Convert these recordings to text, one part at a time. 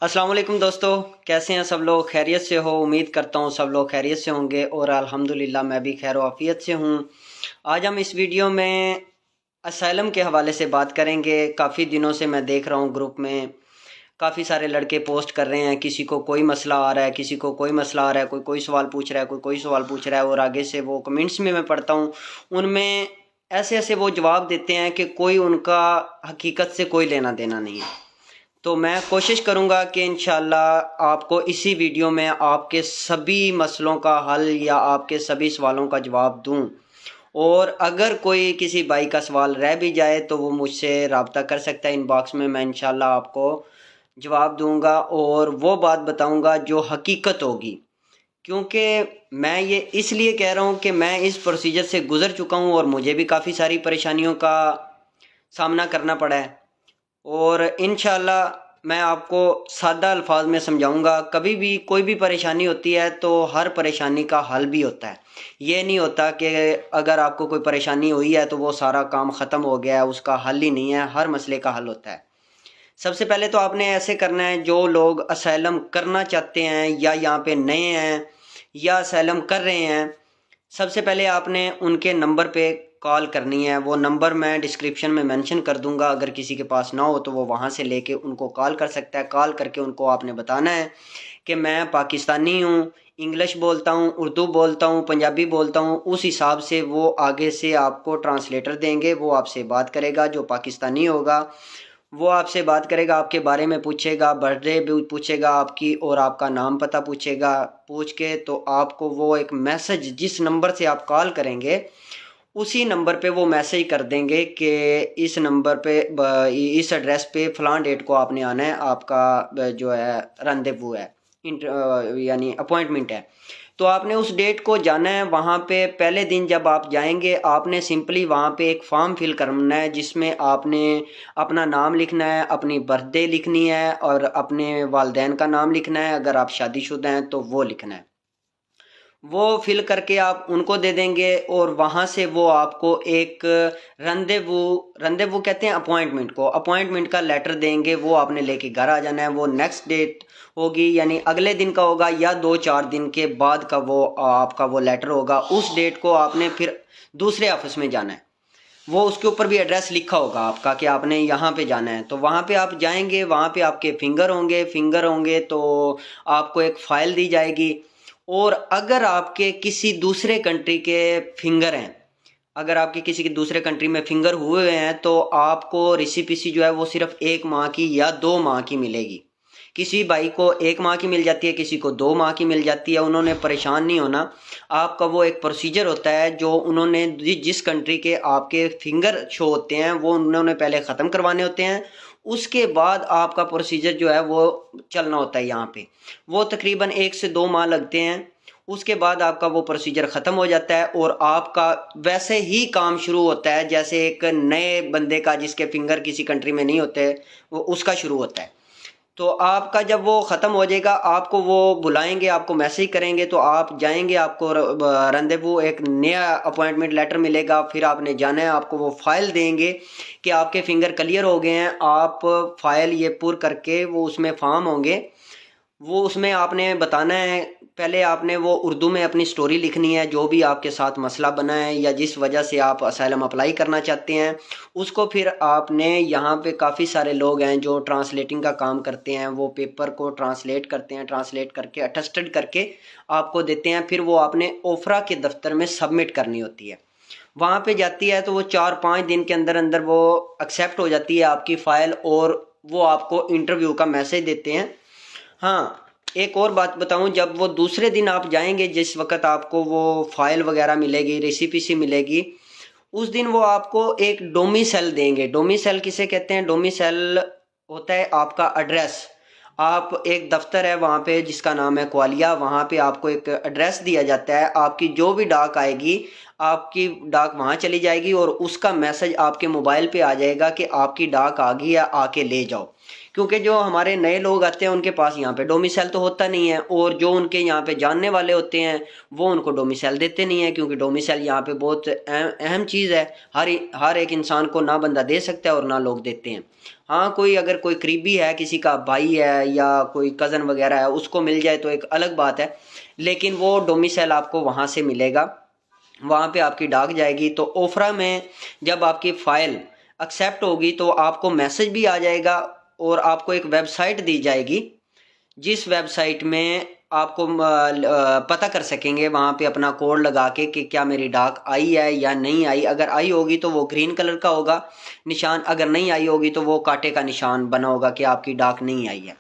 अस्सलाम वालेकुम दोस्तों, कैसे हैं सब लोग? खैरियत से हो? उम्मीद करता हूँ सब लोग खैरियत से होंगे और अल्हम्दुलिल्लाह मैं भी खैर आफियत से हूँ। आज हम इस वीडियो में असाइलम के हवाले से बात करेंगे। काफ़ी दिनों से मैं देख रहा हूँ ग्रुप में काफ़ी सारे लड़के पोस्ट कर रहे हैं, किसी को कोई मसला आ रहा है, किसी को कोई मसला आ रहा है, कोई कोई सवाल पूछ रहा है, कोई कोई सवाल पूछ रहा है और आगे से वो कमेंट्स में मैं पढ़ता हूँ, उनमें ऐसे ऐसे वो जवाब देते हैं कि कोई उनका हकीकत से कोई लेना देना नहीं है। तो मैं कोशिश करूंगा कि इंशाल्लाह आपको इसी वीडियो में आपके सभी मसलों का हल या आपके सभी सवालों का जवाब दूं। और अगर कोई किसी भाई का सवाल रह भी जाए तो वो मुझसे रब्ता कर सकता है इनबॉक्स में। मैं इंशाल्लाह आपको जवाब दूंगा और वो बात बताऊंगा जो हकीकत होगी, क्योंकि मैं ये इसलिए कह रहा हूँ कि मैं इस प्रोसीजर से गुज़र चुका हूँ और मुझे भी काफ़ी सारी परेशानियों का सामना करना पड़ा है। और इंशाल्लाह मैं आपको सादा अल्फाज में समझाऊंगा। कभी भी कोई भी परेशानी होती है तो हर परेशानी का हल भी होता है। ये नहीं होता कि अगर आपको कोई परेशानी हुई है तो वो सारा काम ख़त्म हो गया है, उसका हल ही नहीं है। हर मसले का हल होता है। सबसे पहले तो आपने ऐसे करना है, जो लोग असाइलम करना चाहते हैं या यहाँ पे नए हैं या असाइलम कर रहे हैं, सबसे पहले आपने उनके नंबर पे कॉल करनी है। वो नंबर मैं डिस्क्रिप्शन में मेंशन कर दूंगा, अगर किसी के पास ना हो तो वो वहाँ से लेके उनको कॉल कर सकता है। कॉल करके उनको आपने बताना है कि मैं पाकिस्तानी हूँ, इंग्लिश बोलता हूँ, उर्दू बोलता हूँ, पंजाबी बोलता हूँ। उस हिसाब से वो आगे से आपको ट्रांसलेटर देंगे, वो आपसे बात करेगा। जो पाकिस्तानी होगा वो आपसे बात करेगा, आपके बारे में पूछेगा, बर्थडे भी पूछेगा आपकी और आपका नाम पता पूछेगा। पूछ के तो आपको वो एक मैसेज, जिस नंबर से आप कॉल करेंगे उसी नंबर पे वो मैसेज कर देंगे कि इस नंबर पे इस एड्रेस पे फ़लाँ डेट को आपने आना है, आपका जो है रंदेवू है, यानी अपॉइंटमेंट है। तो आपने उस डेट को जाना है। वहाँ पे पहले दिन जब आप जाएंगे आपने सिंपली वहाँ पे एक फॉर्म फिल करना है, जिसमें आपने अपना नाम लिखना है, अपनी बर्थडे लिखनी है और अपने वालिदैन का नाम लिखना है। अगर आप शादीशुदा हैं तो वो लिखना है। वो फिल करके आप उनको दे देंगे और वहाँ से वो आपको एक रंदेवू रंदेवू कहते हैं अपॉइंटमेंट को, अपॉइंटमेंट का लेटर देंगे। वो आपने लेके घर आ जाना है। वो नेक्स्ट डेट होगी, यानी अगले दिन का होगा या 2-4 दिन के बाद का वो आपका वो लेटर होगा। उस डेट को आपने फिर दूसरे ऑफिस में जाना है। वो उसके ऊपर भी एड्रेस लिखा होगा आपका कि आपने यहाँ पे जाना है। तो वहाँ पे आप जाएंगे, वहाँ पे आपके फिंगर होंगे तो आपको एक फ़ाइल दी जाएगी। और अगर आपके किसी दूसरे कंट्री के फिंगर हैं, अगर आपके किसी के दूसरे कंट्री में फिंगर हुए हैं तो आपको रेसिपीसी जो है वो सिर्फ 1 माह की या 2 माह की मिलेगी। किसी भाई को 1 माह की मिल जाती है, किसी को 2 माह की मिल जाती है। उन्होंने परेशान नहीं होना। आपका वो एक प्रोसीजर होता है जो उन्होंने जिस कंट्री के आपके फिंगर शो होते हैं वो उन्होंने पहले ख़त्म करवाने होते हैं। उसके बाद आपका प्रोसीजर जो है वो चलना होता है यहाँ पे। वो तकरीबन 1 से 2 माह लगते हैं। उसके बाद आपका वो प्रोसीजर ख़त्म हो जाता है और आपका वैसे ही काम शुरू होता है जैसे एक नए बंदे का जिसके फिंगर किसी कंट्री में नहीं होते, वो उसका शुरू होता है। तो आपका जब वो ख़त्म हो जाएगा आपको वो बुलाएंगे, आपको मैसेज करेंगे तो आप जाएंगे। आपको रंदेवू एक नया अपॉइंटमेंट लेटर मिलेगा। फिर आपने जाना है, आपको वो फाइल देंगे कि आपके फिंगर क्लियर हो गए हैं। आप फाइल ये पुर करके वो उसमें फॉर्म होंगे, वो उसमें आपने बताना है। पहले आपने वो उर्दू में अपनी स्टोरी लिखनी है, जो भी आपके साथ मसला बना है या जिस वजह से आप असाइलम अप्लाई करना चाहते हैं उसको। फिर आपने यहाँ पे काफ़ी सारे लोग हैं जो ट्रांसलेटिंग का काम करते हैं, वो पेपर को ट्रांसलेट करते हैं, ट्रांसलेट करके अटेस्टेड करके आपको देते हैं। फिर वो आपने ओफरा के दफ्तर में सबमिट करनी होती है। वहाँ पे जाती है तो वो 4-5 दिन के अंदर अंदर वो एक्सेप्ट हो जाती है आपकी फ़ाइल और वो आपको इंटरव्यू का मैसेज देते हैं। हाँ, एक और बात बताऊं, जब वो दूसरे दिन आप जाएंगे, जिस वक्त आपको वो फाइल वगैरह मिलेगी, रेसिपीसी मिलेगी, उस दिन वो आपको एक डोमिसाइल देंगे। डोमिसाइल किसे कहते हैं? डोमिसाइल होता है आपका एड्रेस। आप एक दफ्तर है वहाँ पे जिसका नाम है क्वालिया, वहाँ पे आपको एक एड्रेस दिया जाता है। आपकी जो भी डाक आएगी आपकी डाक वहाँ चली जाएगी और उसका मैसेज आपके मोबाइल पे आ जाएगा कि आपकी डाक आ गई है, आके ले जाओ। کیونکہ جو ہمارے نئے لوگ آتے ہیں ان کے پاس یہاں پہ ڈومیسائل تو ہوتا نہیں ہے، اور جو ان کے یہاں پہ جاننے والے ہوتے ہیں وہ ان کو ڈومیسائل دیتے نہیں ہیں، کیونکہ ڈومیسائل یہاں پہ بہت اہم چیز ہے، ہر ایک انسان کو نہ بندہ دے سکتا ہے اور نہ لوگ دیتے ہیں۔ ہاں اگر کوئی قریبی ہے، کسی کا بھائی ہے یا کوئی کزن وغیرہ ہے، اس کو مل جائے تو ایک الگ بات ہے، لیکن وہ ڈومیسائل آپ کو وہاں سے ملے گا، وہاں پہ آپ کی ڈاک جائے گی۔ تو اوفرا میں جب آپ کی فائل ایکسیپٹ ہوگی تو آپ کو میسج بھی آ جائے گا، اور آپ کو ایک ویب سائٹ دی جائے گی، جس ویب سائٹ میں آپ کو پتہ کر سکیں گے وہاں پہ اپنا کوڈ لگا کے کہ کیا میری ڈاک آئی ہے یا نہیں آئی۔ اگر آئی ہوگی تو وہ گرین کلر کا ہوگا نشان، اگر نہیں آئی ہوگی تو وہ کانٹے کا نشان بنا ہوگا کہ آپ کی ڈاک نہیں آئی ہے۔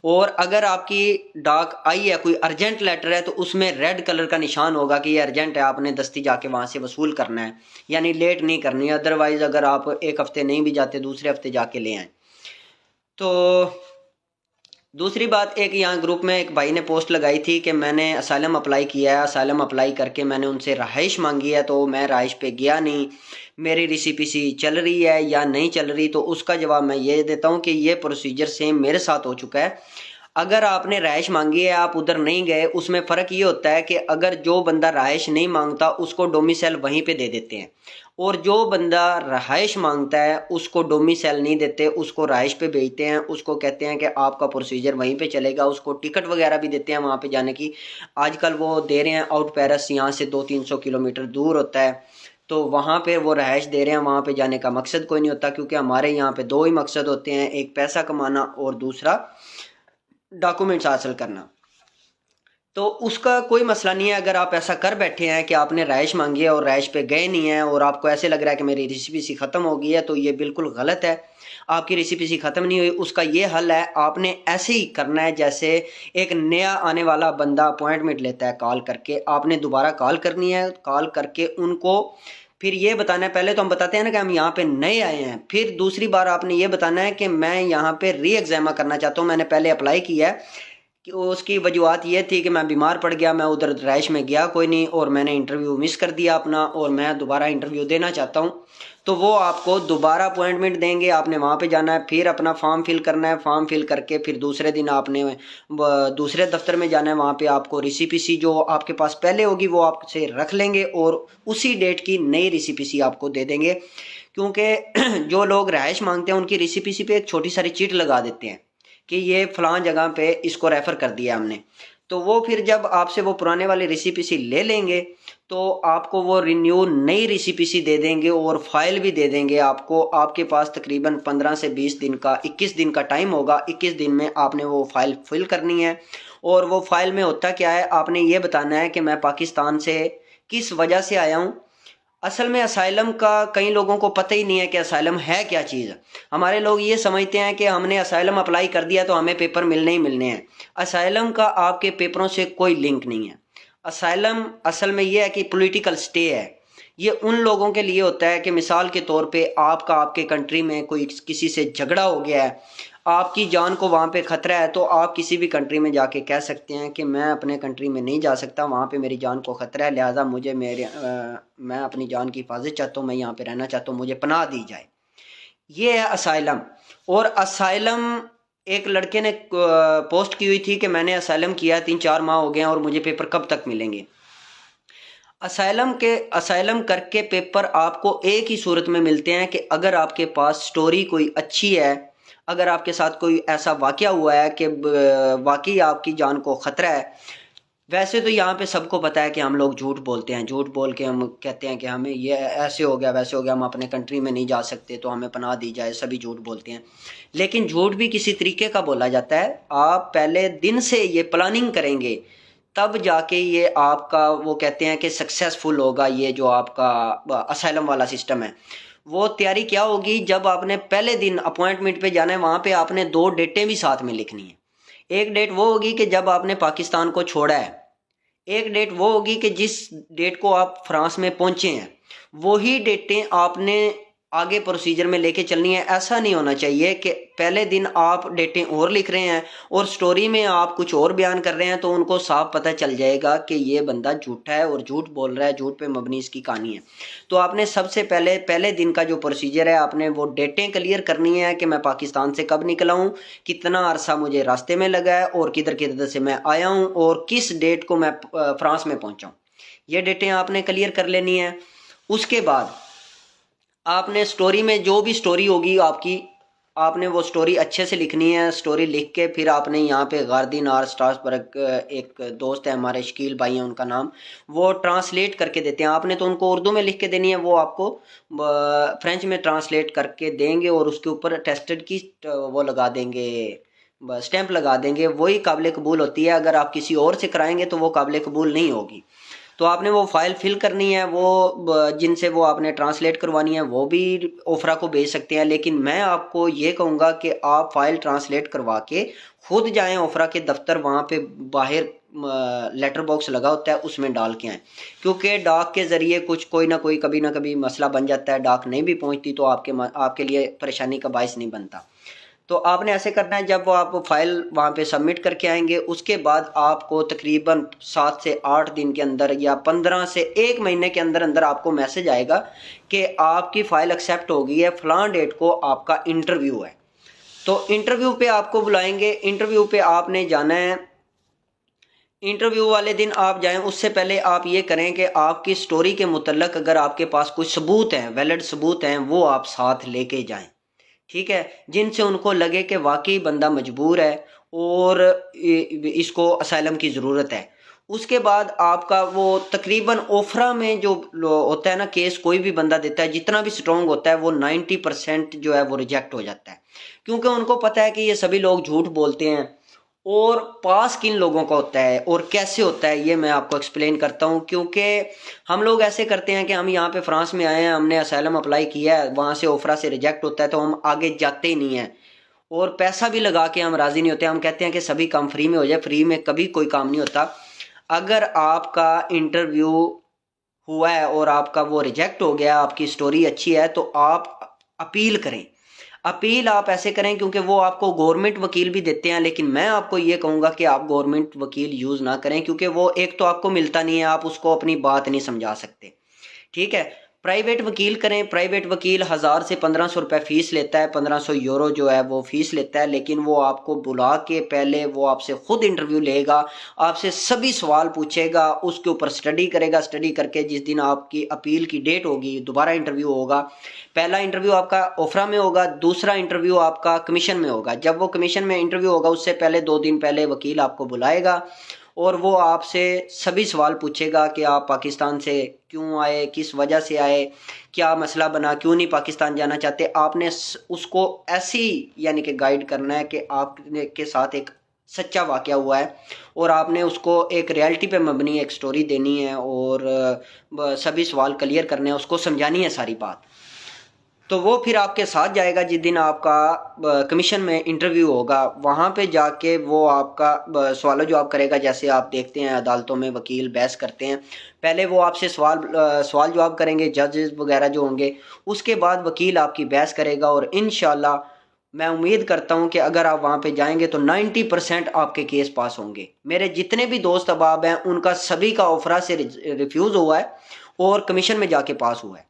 اور اگر آپ کی ڈاک آئی ہے، کوئی ارجنٹ لیٹر ہے، تو اس میں ریڈ کلر کا نشان ہوگا کہ یہ ارجنٹ ہے، آپ نے دستی جا کے وہاں سے وصول کرنا ہے، یعنی لیٹ نہیں کرنی ہے، ادروائز اگر آپ ایک ہفتے نہیں بھی جاتے دوسرے ہفتے جا کے لے آئیں۔ تو دوسری بات، ایک یہاں گروپ میں ایک بھائی نے پوسٹ لگائی تھی کہ میں نے اسائلم اپلائی کیا ہے، اسائلم اپلائی کر کے میں نے ان سے رہائش مانگی ہے، تو میں رہائش پہ گیا نہیں، میری ریسیپیسی چل رہی ہے یا نہیں چل رہی۔ تو اس کا جواب میں یہ دیتا ہوں کہ یہ پروسیجر سیم میرے ساتھ ہو چکا ہے۔ اگر آپ نے رہائش مانگی ہے، آپ ادھر نہیں گئے، اس میں فرق یہ ہوتا ہے کہ اگر جو بندہ رہائش نہیں مانگتا اس کو ڈومیسائل وہیں پہ دے دیتے ہیں، اور جو بندہ رہائش مانگتا ہے اس کو ڈومیسائل نہیں دیتے، اس کو رہائش پہ بھیجتے ہیں، اس کو کہتے ہیں کہ آپ کا پروسیجر وہیں پہ چلے گا، اس کو ٹکٹ وغیرہ بھی دیتے ہیں وہاں پہ جانے کی۔ آج کل وہ دے رہے ہیں، آؤٹ پیرس یہاں سے 200-300 کلومیٹر دور ہوتا ہے، تو وہاں پہ وہ رہائش دے رہے ہیں، وہاں پہ جانے کا مقصد کوئی نہیں ہوتا، کیونکہ ہمارے یہاں پہ دو ہی مقصد ہوتے ہیں، ایک پیسہ کمانا اور دوسرا ڈاکومنٹس حاصل کرنا۔ تو اس کا کوئی مسئلہ نہیں ہے اگر آپ ایسا کر بیٹھے ہیں کہ آپ نے رہائش مانگی ہے اور رہائش پہ گئے نہیں ہیں، اور آپ کو ایسے لگ رہا ہے کہ میری ریسیپیسی ختم ہو گئی ہے، تو یہ بالکل غلط ہے۔ آپ کی ریسیپیسی ختم نہیں ہوئی، اس کا یہ حل ہے، آپ نے ایسے ہی کرنا ہے جیسے ایک نیا آنے والا بندہ اپوائنٹمنٹ لیتا ہے کال کر کے۔ آپ نے دوبارہ کال کرنی ہے، کال کر کے ان کو پھر یہ بتانا ہے، پہلے تو ہم بتاتے ہیں نا کہ ہم یہاں پہ نئے آئے ہیں، پھر دوسری بار آپ نے یہ بتانا ہے کہ میں یہاں پہ ری ایگزامہ کرنا چاہتا ہوں، میں نے پہلے اپلائی کیا ہے، کہ اس کی وجوہات یہ تھی کہ میں بیمار پڑ گیا، میں ادھر رہائش میں گیا کوئی نہیں، اور میں نے انٹرویو مس کر دیا اپنا، اور میں دوبارہ انٹرویو دینا چاہتا ہوں۔ تو وہ آپ کو دوبارہ اپوائنٹمنٹ دیں گے، آپ نے وہاں پہ جانا ہے، پھر اپنا فارم فل کرنا ہے، فارم فل کر کے پھر دوسرے دن آپ نے دوسرے دفتر میں جانا ہے، وہاں پہ آپ کو ریسیپیسی جو آپ کے پاس پہلے ہوگی وہ آپ سے رکھ لیں گے، اور اسی ڈیٹ کی نئی ریسیپیسی آپ کو دے دیں گے، کیونکہ جو لوگ رہائش مانگتے ہیں ان کی ریسیپیسی پہ ایک چھوٹی ساری چٹ لگا دیتے ہیں کہ یہ فلاں جگہ پہ اس کو ریفر کر دیا ہم نے۔ تو وہ پھر جب آپ سے وہ پرانے والی ریسیپیسی لے لیں گے تو آپ کو وہ رینیو نئی ریسیپیسی دے دیں گے، اور فائل بھی دے دیں گے آپ کو۔ آپ کے پاس تقریباً 15 سے 20 دن کا 21 دن کا ٹائم ہوگا، 21 دن میں آپ نے وہ فائل فل کرنی ہے۔ اور وہ فائل میں ہوتا کیا ہے، آپ نے یہ بتانا ہے کہ میں پاکستان سے کس وجہ سے آیا ہوں۔ اصل میں اسائلم کا کئی لوگوں کو پتہ ہی نہیں ہے کہ اسائلم ہے کیا چیز ہے۔ ہمارے لوگ یہ سمجھتے ہیں کہ ہم نے اسائلم اپلائی کر دیا تو ہمیں پیپر ملنے ہی ملنے ہیں۔ اسائلم کا آپ کے پیپروں سے کوئی لنک نہیں ہے۔ اسائلم اصل میں یہ ہے کہ پولیٹیکل سٹے ہے، یہ ان لوگوں کے لیے ہوتا ہے کہ مثال کے طور پہ آپ کے کنٹری میں کوئی کسی سے جھگڑا ہو گیا ہے، آپ کی جان کو وہاں پہ خطرہ ہے، تو آپ کسی بھی کنٹری میں جا کے کہہ سکتے ہیں کہ میں اپنے کنٹری میں نہیں جا سکتا، وہاں پہ میری جان کو خطرہ ہے، لہٰذا میں اپنی جان کی حفاظت چاہتا ہوں، میں یہاں پہ رہنا چاہتا ہوں، مجھے پناہ دی جائے۔ یہ ہے اسائلم۔ اور اسائلم ایک لڑکے نے پوسٹ کی ہوئی تھی کہ میں نے اسائلم کیا 3-4 ماہ ہو گئے ہیں اور مجھے پیپر کب تک ملیں گے۔ اسائلم کر کے پیپر آپ کو ایک ہی صورت میں ملتے ہیں کہ اگر آپ کے پاس سٹوری کوئی اچھی ہے، اگر آپ کے ساتھ کوئی ایسا واقعہ ہوا ہے کہ واقعی آپ کی جان کو خطرہ ہے۔ ویسے تو یہاں پہ سب کو پتہ ہے کہ ہم لوگ جھوٹ بولتے ہیں، جھوٹ بول کے ہم کہتے ہیں کہ ہمیں یہ ایسے ہو گیا ویسے ہو گیا، ہم اپنے کنٹری میں نہیں جا سکتے تو ہمیں پناہ دی جائے، سبھی جھوٹ بولتے ہیں۔ لیکن جھوٹ بھی کسی طریقے کا بولا جاتا ہے، آپ پہلے دن سے یہ پلاننگ کریں گے تب جا کے یہ آپ کا وہ کہتے ہیں کہ سکسیسفل ہوگا۔ یہ جو آپ کا اسائلم والا سسٹم ہے، وہ تیاری کیا ہوگی، جب آپ نے پہلے دن اپوائنٹمنٹ پہ جانا ہے، وہاں پہ آپ نے 2 ڈیٹیں بھی ساتھ میں لکھنی ہیں۔ ایک ڈیٹ وہ ہوگی کہ جب آپ نے پاکستان کو چھوڑا ہے، ایک ڈیٹ وہ ہوگی کہ جس ڈیٹ کو آپ فرانس میں پہنچے ہیں، وہی ڈیٹیں آپ نے आगे प्रोसीजर में लेके चलनी है। ऐसा नहीं होना चाहिए कि पहले दिन आप डेटें और लिख रहे हैं और स्टोरी में आप कुछ और बयान कर रहे हैं, तो उनको साफ पता चल जाएगा कि ये बंदा झूठा है और झूठ बोल रहा है, झूठ पे मबनी इसकी कहानी है। तो आपने सबसे पहले दिन का जो प्रोसीजर है, आपने वो डेटें क्लियर करनी है कि मैं पाकिस्तान से कब निकला हूँ, कितना अरसा मुझे रास्ते में लगा है और किधर किधर से मैं आया हूँ और किस डेट को मैं फ्रांस में पहुँचा हूँ। ये डेटें आपने क्लियर कर लेनी है। उसके बाद आपने स्टोरी में जो भी स्टोरी होगी आपकी, आपने वो स्टोरी अच्छे से लिखनी है। स्टोरी लिख के फिर आपने यहाँ पे गार्दिन आर स्ट्रासबर्ग, एक दोस्त है हमारे, शकील भाई हैं उनका नाम, वो ट्रांसलेट करके देते हैं। आपने तो उनको उर्दू में लिख के देनी है, वो आपको फ्रेंच में ट्रांसलेट करके देंगे और उसके ऊपर टेस्टेड की वो लगा देंगे, स्टैंप लगा देंगे। वही काबिल कबूल होती है। अगर आप किसी और से कराएंगे तो वो काबिल कबूल नहीं होगी। तो आपने वो फाइल फिल करनी है, वो जिनसे वो आपने ट्रांसलेट करवानी है वो भी ओफरा को भेज सकते हैं। लेकिन मैं आपको ये कहूँगा कि आप फाइल ट्रांसलेट करवा के खुद जाएं ओफरा के दफ्तर, वहाँ पे बाहर लेटर बॉक्स लगा होता है, उसमें डाल के आएँ। क्योंकि डाक के ज़रिए कुछ कोई ना कोई कभी ना कभी मसला बन जाता है, डाक नहीं भी पहुँचती तो आपके लिए परेशानी का बायस नहीं बनता। तो आपने ऐसे करना है। जब वो आप फाइल वहाँ पे सबमिट करके आएंगे, उसके बाद आपको तकरीबन 7 से 8 दिन के अंदर या 15 से 1 महीने के अंदर अंदर आपको मैसेज आएगा कि आपकी फ़ाइल एक्सेप्ट हो गई है, फ़लाँ डेट को आपका इंटरव्यू है। तो इंटरव्यू पे आपको बुलाएंगे। इंटरव्यू पे आपने जाना है। इंटरव्यू वाले दिन आप जाएं, उससे पहले आप ये करें कि आपकी स्टोरी के मुतल्लक अगर आपके पास कुछ सबूत हैं, वैलिड सबूत हैं, वो आप साथ लेके जाएं। ठीक है, जिनसे उनको लगे कि वाकई बंदा मजबूर है और इसको असाइलम की ज़रूरत है। उसके बाद आपका वो तकरीबन ओफरा में जो होता है ना केस, कोई भी बंदा देता है जितना भी स्ट्रॉन्ग होता है, वो 90% जो है वो रिजेक्ट हो जाता है। क्योंकि उनको पता है कि ये सभी लोग झूठ बोलते हैं। और पास किन लोगों का होता है और कैसे होता है, ये मैं आपको एक्सप्लेन करता हूँ। क्योंकि हम लोग ऐसे करते हैं कि हम यहाँ पे फ्रांस में आए हैं, हमने असाइलम अप्लाई किया है, वहाँ से ओफरा से रिजेक्ट होता है तो हम आगे जाते ही नहीं हैं और पैसा भी लगा के हम राज़ी नहीं होते। हम कहते हैं कि सभी काम फ्री में हो जाए। फ्री में कभी कोई काम नहीं होता। अगर आपका इंटरव्यू हुआ है और आपका वो रिजेक्ट हो गया, आपकी स्टोरी अच्छी है, तो आप अपील करें। अपील आप ऐसे करें क्योंकि वो आपको गवर्नमेंट वकील भी देते हैं। लेकिन मैं आपको ये कहूँगा कि आप गवर्नमेंट वकील यूज़ ना करें, क्योंकि वो एक तो आपको मिलता नहीं है, आप उसको अपनी बात नहीं समझा सकते। ठीक है, प्राइवेट वकील करें। प्राइवेट वकील 1000 से 1500 रुपये फ़ीस लेता है, 1500 यूरो जो है वो फ़ीस लेता है। लेकिन वो आपको बुला के पहले वो आपसे ख़ुद इंटरव्यू लेगा, आपसे सभी सवाल पूछेगा, उसके ऊपर स्टडी करेगा। स्टडी करके जिस दिन आपकी अपील की डेट होगी, दोबारा इंटरव्यू होगा। पहला इंटरव्यू आपका ओफरा में होगा, दूसरा इंटरव्यू आपका कमीशन में होगा। जब वो कमीशन में इंटरव्यू होगा, उससे पहले 2 दिन पहले वकील आपको बुलाएगा और वो आपसे सभी सवाल पूछेगा कि आप पाकिस्तान से क्यों आए, किस वजह से आए, क्या मसला बना, क्यों नहीं पाकिस्तान जाना चाहते। आपने उसको ऐसी यानी कि गाइड करना है कि आपने के साथ एक सच्चा वाक़या हुआ है और आपने उसको एक रियलिटी पे मबनी एक स्टोरी देनी है और सभी सवाल क्लियर करने हैं, उसको समझानी है सारी बात। तो वो फिर आपके साथ जाएगा जिस दिन आपका कमीशन में इंटरव्यू होगा। वहाँ पे जाके वो आपका सवाल जवाब करेगा। जैसे आप देखते हैं अदालतों में वकील बहस करते हैं, पहले वो आपसे सवाल जवाब करेंगे, जजेस वगैरह जो होंगे। उसके बाद वकील आपकी बहस करेगा और इंशाल्लाह मैं उम्मीद करता हूँ कि अगर आप वहाँ पे जाएंगे तो 90% आपके केस पास होंगे। मेरे जितने भी दोस्त अहबाब हैं उनका सभी का ओफरा से रिफ्यूज़ हुआ है और कमीशन में जाके पास हुआ है।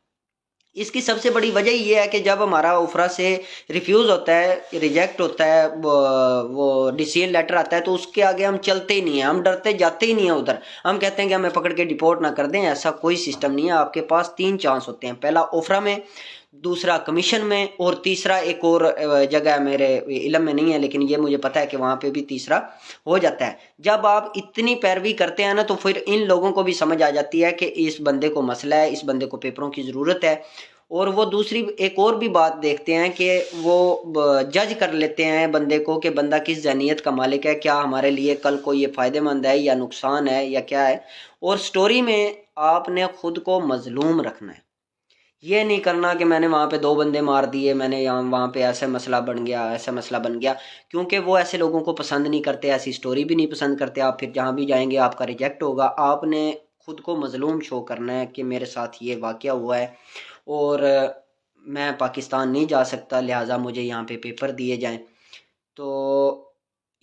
इसकी सबसे बड़ी वजह ये है कि जब हमारा ओफरा से रिफ्यूज़ होता है, रिजेक्ट होता है, वो डिसीजन लेटर आता है, तो उसके आगे हम चलते ही नहीं हैं, हम डरते जाते ही नहीं हैं उधर। हम कहते हैं कि हमें पकड़ के डिपोर्ट ना कर दें। ऐसा कोई सिस्टम नहीं है। आपके पास 3 चांस होते हैं, पहला ओफरा में, दूसरा कमीशन में और तीसरा एक और जगह मेरे इल्म में नहीं है, लेकिन ये मुझे पता है कि वहाँ पे भी तीसरा हो जाता है। जब आप इतनी पैरवी करते हैं ना, तो फिर इन लोगों को भी समझ आ जाती है कि इस बंदे को मसला है, इस बंदे को पेपरों की ज़रूरत है। और वो दूसरी एक और भी बात देखते हैं कि वो जज कर लेते हैं बंदे को कि बंदा किस जहनीत का मालिक है, क्या हमारे लिए कल को ये फ़ायदेमंद है या नुकसान है या क्या है। और स्टोरी में आपने खुद को मजलूम रखना है। ये नहीं करना कि मैंने वहाँ पे 2 बंदे मार दिए, मैंने यहाँ वहाँ पे ऐसा मसला बन गया, ऐसा मसला बन गया। क्योंकि वो ऐसे लोगों को पसंद नहीं करते, ऐसी स्टोरी भी नहीं पसंद करते। आप फिर जहाँ भी जाएंगे आपका रिजेक्ट होगा। आपने खुद को मजलूम शो करना है कि मेरे साथ ये वाक़या हुआ है और मैं पाकिस्तान नहीं जा सकता, लिहाजा मुझे यहाँ पे पेपर दिए जाएं। तो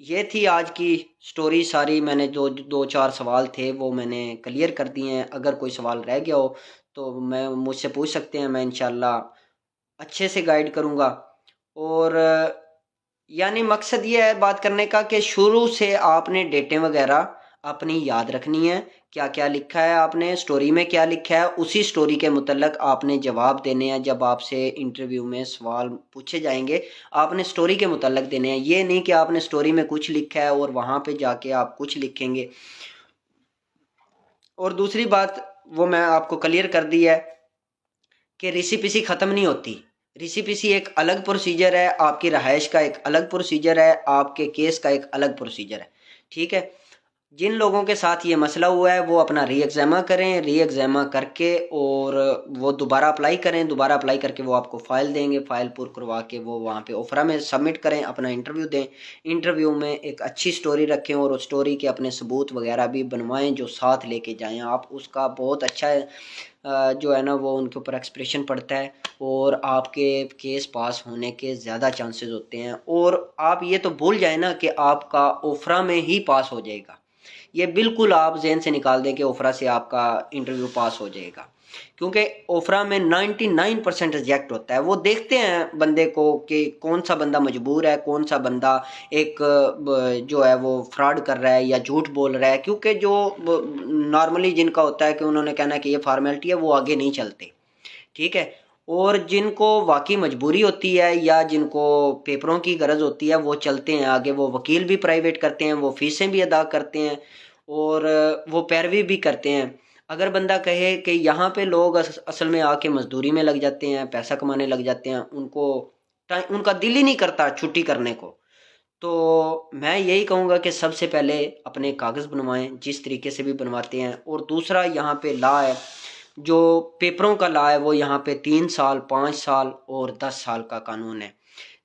ये थी आज की स्टोरी सारी। मैंने जो दो चार सवाल थे वो मैंने क्लियर कर दिए हैं। अगर कोई सवाल रह गया हो तो मैं मुझसे पूछ सकते हैं, मैं इंशाल्लाह अच्छे से गाइड करूँगा। और यानी मकसद ये है बात करने का कि शुरू से आपने डेटें वगैरह अपनी याद रखनी है, क्या क्या लिखा है आपने स्टोरी में, क्या लिखा है उसी स्टोरी के मुतल्लक आपने जवाब देने हैं। जब आपसे इंटरव्यू में सवाल पूछे जाएंगे आपने स्टोरी के मुतल्लक देने हैं। ये नहीं कि आपने स्टोरी में कुछ लिखा है और वहाँ पे जाके आप कुछ लिखेंगे। और दूसरी बात वो मैं आपको क्लियर कर दी है कि रिसिपीसी ख़त्म नहीं होती। रिसिपीसी एक अलग प्रोसीजर है, आपकी रहाइश का एक अलग प्रोसीजर है, आपके केस का एक अलग प्रोसीजर है। ठीक है, जिन लोगों के साथ ये मसला हुआ है वो अपना री एग्ज़ामा करें, री एग्ज़ामा करके और वो दोबारा अप्लाई करें। दोबारा अप्लाई करके वो आपको फ़ाइल देंगे, फ़ाइल पुर करवा के वो वहाँ पे ओफरा में सबमिट करें, अपना इंटरव्यू दें। इंटरव्यू में एक अच्छी स्टोरी रखें और उस स्टोरी के अपने सबूत वगैरह भी बनवाएं जो साथ लेके जाएं आप। उसका बहुत अच्छा जो है ना वो उनके ऊपर एक्सप्रेशन पड़ता है और आपके केस पास होने के ज़्यादा चांसेस होते हैं। और आप ये तो भूल जाए ना कि आपका ओफरा में ही पास हो जाएगा। ये बिल्कुल आप जहन से निकाल दें कि ओफरा से आपका इंटरव्यू पास हो जाएगा, क्योंकि ओफरा में 99% रिजेक्ट होता है। वो देखते हैं बंदे को कि कौन सा बंदा मजबूर है, कौन सा बंदा एक जो है वो फ्रॉड कर रहा है या झूठ बोल रहा है। क्योंकि जो नॉर्मली जिनका होता है कि उन्होंने कहना कि ये फॉर्मेलिटी है, वो आगे नहीं चलते। ठीक है, और जिनको वाकई मजबूरी होती है या जिनको पेपरों की गरज होती है वो चलते हैं आगे। वो वकील भी प्राइवेट करते हैं, वो फीसें भी अदा करते हैं और वो पैरवी भी करते हैं। अगर बंदा कहे कि यहाँ पे लोग असल में आके मजदूरी में लग जाते हैं, पैसा कमाने लग जाते हैं, उनका दिल ही नहीं करता छुट्टी करने को। तो मैं यही कहूँगा कि सबसे पहले अपने कागज़ बनवाएं जिस तरीके से भी बनवाते हैं। और दूसरा यहाँ पे लॉ है, जो पेपरों का लॉ है वो यहाँ पे 3 साल, 5 साल और 10 साल का कानून है।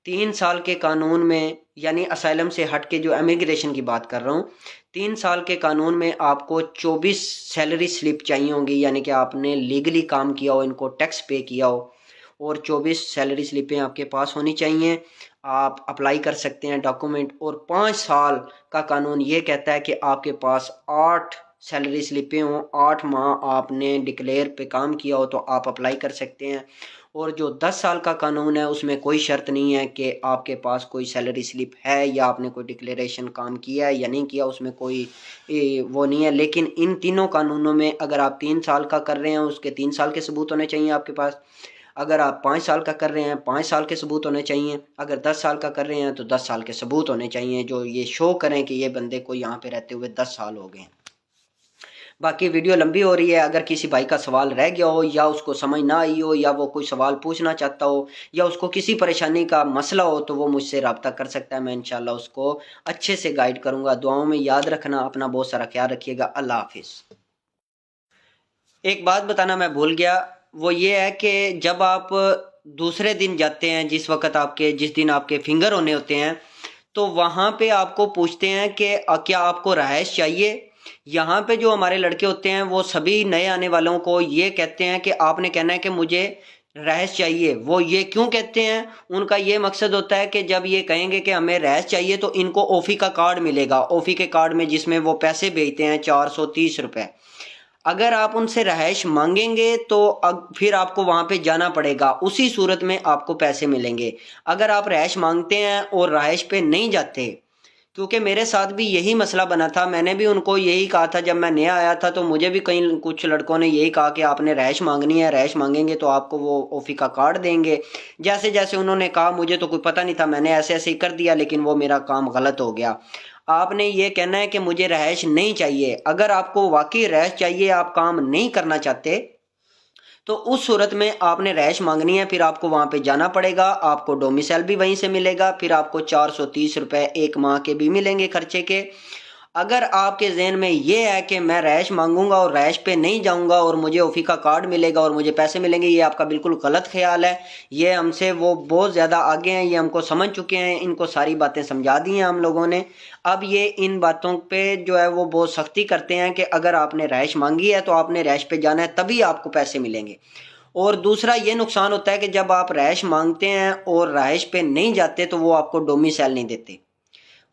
3 साल के कानून में यानी असाइलम से हट के जो इमिग्रेशन की बात कर रहा हूँ, 3 साल के कानून में आपको 24 सैलरी स्लिप चाहिए होंगी, यानी कि आपने लीगली काम किया हो, इनको टैक्स पे किया हो और 24 सैलरी स्लिपें आपके पास होनी चाहिए। आप अप्लाई कर सकते हैं डॉक्यूमेंट। और 5 साल का कानून ये कहता है कि आपके पास 8 सैलरी स्लिपें हों, 8 माह आपने डिक्लेयर पे काम किया हो तो आप अप्लाई कर सकते हैं। और जो 10 साल का कानून है उसमें कोई शर्त नहीं है कि आपके पास कोई सैलरी स्लिप है या आपने कोई डिक्लेरेशन काम किया है या नहीं किया, उसमें कोई वो नहीं है। लेकिन इन तीनों कानूनों में अगर आप 3 साल का कर रहे हैं उसके 3 साल के सबूत होने चाहिए आपके पास। अगर आप 5 साल का कर रहे हैं 5 साल के सबूत होने चाहिए। अगर 10 साल का कर रहे हैं तो 10 साल के सबूत होने चाहिए जो ये शो करें कि ये बंदे को यहाँ पे रहते हुए 10 साल हो गए। बाकी वीडियो लंबी हो रही है, अगर किसी भाई का सवाल रह गया हो या उसको समझ ना आई हो या वो कोई सवाल पूछना चाहता हो या उसको किसी परेशानी का मसला हो तो वो मुझसे रब्ता कर सकता है। मैं इंशाल्लाह उसको अच्छे से गाइड करूँगा। दुआओं में याद रखना, अपना बहुत सारा ख्याल रखिएगा। अल्लाह हाफिज़। एक बात बताना मैं भूल गया, वो ये है कि जब आप दूसरे दिन जाते हैं, जिस दिन आपके फिंगर होने होते हैं, तो वहाँ पे आपको पूछते हैं कि क्या आपको रहायश चाहिए। यहाँ पे जो हमारे लड़के होते हैं वो सभी नए आने वालों को ये कहते हैं कि आपने कहना है कि मुझे रहायश चाहिए। वो ये क्यों कहते हैं, उनका ये मकसद होता है कि जब ये कहेंगे कि हमें रहायश चाहिए तो इनको ओफी का कार्ड मिलेगा। ओफी के कार्ड में जिसमें वो पैसे भेजते हैं 430 रुपये। अगर आप उनसे रहायश मांगेंगे तो फिर आपको वहाँ पे जाना पड़ेगा, उसी सूरत में आपको पैसे मिलेंगे। अगर आप रहायश मांगते हैं और रहायश पे नहीं जाते, क्योंकि मेरे साथ भी यही मसला बना था, मैंने भी उनको यही कहा था जब मैं नया आया था, तो मुझे भी कुछ लड़कों ने यही कहा कि आपने रहायश मांगनी है, रहायश मांगेंगे तो आपको वो ओफी का कार्ड देंगे। जैसे जैसे उन्होंने कहा, मुझे तो कोई पता नहीं था, मैंने ऐसे ऐसे ही कर दिया, लेकिन वो मेरा काम गलत हो गया। आपने ये कहना है कि मुझे रहायश नहीं चाहिए। अगर आपको वाकई रहायश चाहिए, आप काम नहीं करना चाहते, तो उस सूरत में आपने रहायश मांगनी है। फिर आपको वहाँ पे जाना पड़ेगा, आपको डोमिसाइल भी वहीं से मिलेगा, फिर आपको 430 रुपये एक माह के भी मिलेंगे खर्चे के। अगर आपके जहन में ये है कि मैं रहायश मांगूंगा और रहायश पे नहीं जाऊंगा और मुझे ओफी का कार्ड मिलेगा और मुझे पैसे मिलेंगे, ये आपका बिल्कुल गलत ख्याल है। ये हमसे वो बहुत ज़्यादा आगे हैं, ये हमको समझ चुके हैं, इनको सारी बातें समझा दी हैं हम लोगों ने। अब ये इन बातों पे जो है वो बहुत सख्ती करते हैं कि अगर आपने रहायश मांगी है तो आपने रहायश पे जाना है, तभी आपको पैसे मिलेंगे। اور دوسرا یہ نقصان ہوتا ہے کہ جب آپ رہائش مانگتے ہیں اور رہائش پہ نہیں جاتے تو وہ آپ کو ڈومیسائل نہیں دیتے،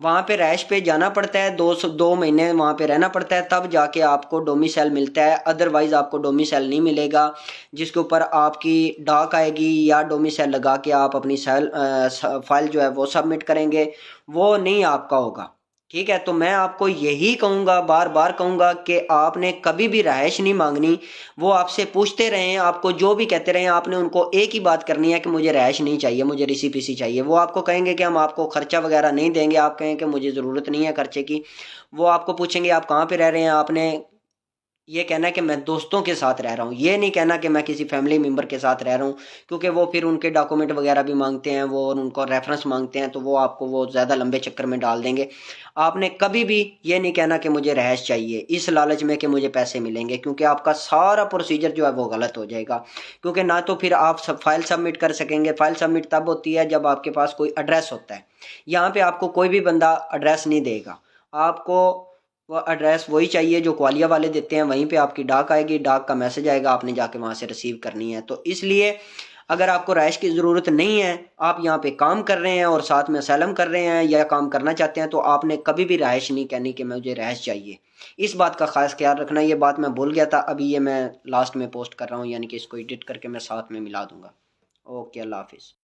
وہاں پہ رہائش پہ جانا پڑتا ہے، 2 مہینے وہاں پہ رہنا پڑتا ہے، تب جا کے آپ کو ڈومیسائل ملتا ہے، ادروائز آپ کو ڈومیسائل نہیں ملے گا، جس کے اوپر آپ کی ڈاک آئے گی یا ڈومیسائل لگا کے آپ اپنی فائل جو ہے وہ سبمٹ کریں گے، وہ نہیں آپ کا ہوگا۔ ٹھیک ہے، تو میں آپ کو یہی کہوں گا، بار بار کہوں گا کہ آپ نے کبھی بھی رہائش نہیں مانگنی، وہ آپ سے پوچھتے رہیں، آپ کو جو بھی کہتے رہیں، آپ نے ان کو ایک ہی بات کرنی ہے کہ مجھے رہائش نہیں چاہیے، مجھے ریسیپیسی چاہیے، وہ آپ کو کہیں گے کہ ہم آپ کو خرچہ وغیرہ نہیں دیں گے، آپ کہیں کہ مجھے ضرورت نہیں ہے خرچے کی، وہ آپ کو پوچھیں گے آپ کہاں پہ رہ رہے ہیں، آپ نے یہ کہنا ہے کہ میں دوستوں کے ساتھ رہ رہا ہوں، یہ نہیں کہنا کہ میں کسی فیملی ممبر کے ساتھ رہ رہا ہوں، کیونکہ وہ پھر ان کے ڈاکومنٹ وغیرہ بھی مانگتے ہیں، وہ ان کو ریفرنس مانگتے ہیں، تو وہ آپ کو وہ زیادہ لمبے چکر میں ڈال دیں گے۔ آپ نے کبھی بھی یہ نہیں کہنا کہ مجھے رہائش چاہیے اس لالچ میں کہ مجھے پیسے ملیں گے، کیونکہ آپ کا سارا پروسیجر جو ہے وہ غلط ہو جائے گا، کیونکہ نہ تو پھر آپ فائل سبمٹ کر سکیں گے، فائل سبمٹ تب ہوتی ہے جب آپ کے پاس کوئی ایڈریس ہوتا ہے، یہاں پہ آپ کو کوئی بھی بندہ ایڈریس نہیں دے گا، آپ کو وہ ایڈریس وہی چاہیے جو کوالیہ والے دیتے ہیں، وہیں پہ آپ کی ڈاک آئے گی، ڈاک کا میسج آئے گا، آپ نے جا کے وہاں سے ریسیو کرنی ہے۔ تو اس لیے اگر آپ کو رہائش کی ضرورت نہیں ہے، آپ یہاں پہ کام کر رہے ہیں اور ساتھ میں اسائلم کر رہے ہیں یا کام کرنا چاہتے ہیں، تو آپ نے کبھی بھی رہائش نہیں کہنی کہ مجھے رہائش چاہیے، اس بات کا خاص خیال رکھنا۔ یہ بات میں بھول گیا تھا، ابھی یہ میں لاسٹ میں پوسٹ کر رہا ہوں، یعنی کہ اس کو ایڈٹ کر کے میں ساتھ میں ملا دوں گا۔ اوکے، اللہ حافظ۔